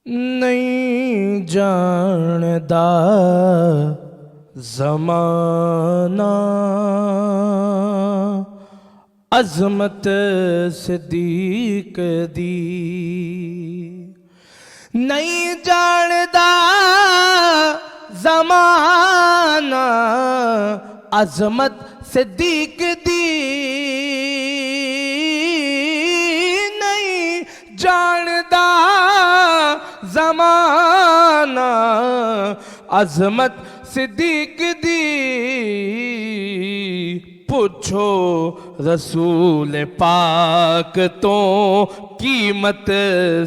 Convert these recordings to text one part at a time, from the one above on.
نہیں جاندا زمانہ عظمت صدیق دی، نہیں جاندا زمانہ عظمت صدیق دی، نہیں جاندا زمانہ عظمت صدیق دی، پوچھو رسول پاک تو قیمت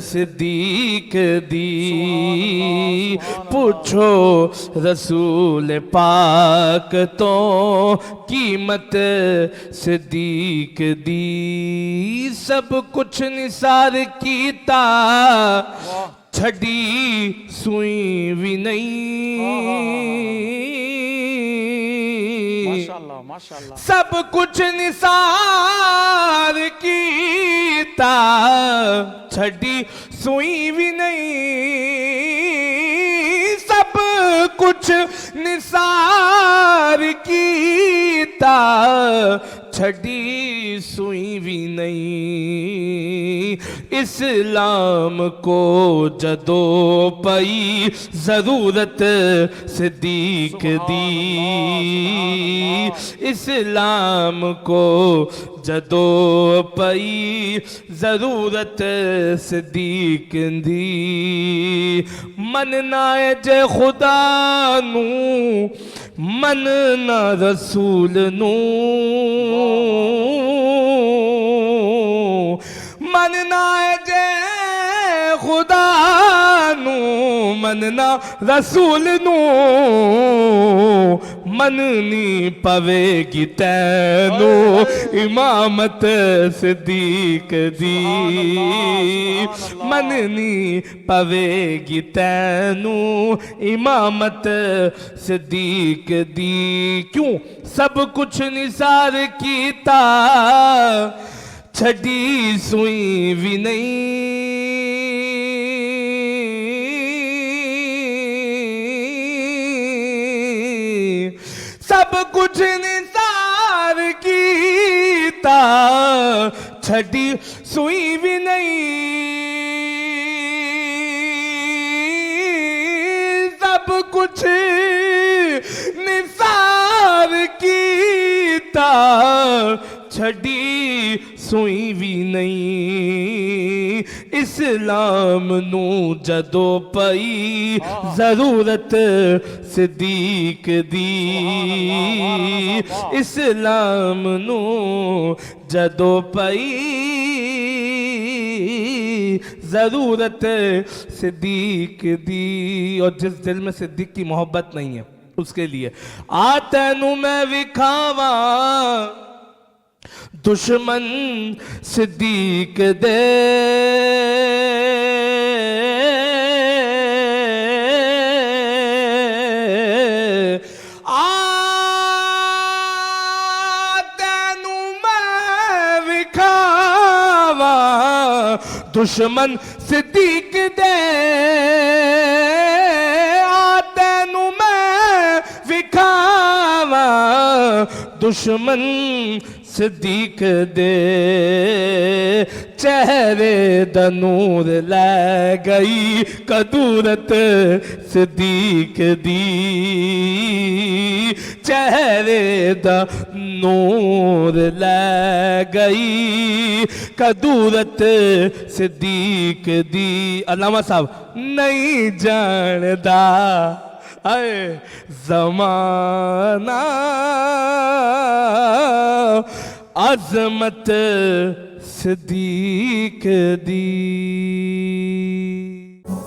صدیق دی، پوچھو رسول پاک تو قیمت صدیق دی، سب کچھ نثار کیتا چھڑی سوئی بھی نہیں، سب کچھ نثار کیتا چھڑی سوئی بھی نہیں، سب کچھ نثار کیتا چھڑی سوئی بھی نہیں، اسلام کو جدو پئی ضرورت صدیق دی، اسلام کو جدو پئی ضرورت صدیق دی، مننا ہے جے خدا نو مننا رسول نو، مننا ہے جے خدا نو مننا رسول نو، مننی پوے گی تینو امامت صدیق دی، مننی پوے گی تینو امامت صدیق دی، کیوں سب کچھ نثار کیتا چھڑی سوئی بھی نہیں، سب کچھ نثار کیتا چھڑی سوئی بھی نہیں، سب کچھ نثار کیتا چھڑی سوئی بھی نہیں، اسلام نو جدو پئی ضرورت صدیق دی، اسلام نو جدو پئی ضرورت صدیق دی، اور جس دل میں صدیق کی محبت نہیں ہے اس کے لیے تینوں میں وکھاواں دشمن صدیق دے، تینوں میں وکھاواں دشمن صدیق دے، تینوں میں وکھاواں دشمن صدیق دے، چہرے دا نور لے گئی قدورت صدیق دی، چہرے دا نور لے گئی قدورت صدیق دی، علامہ صاحب نہیں جاندا اے زمانہ عظمت صدیق دی۔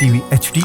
TV HD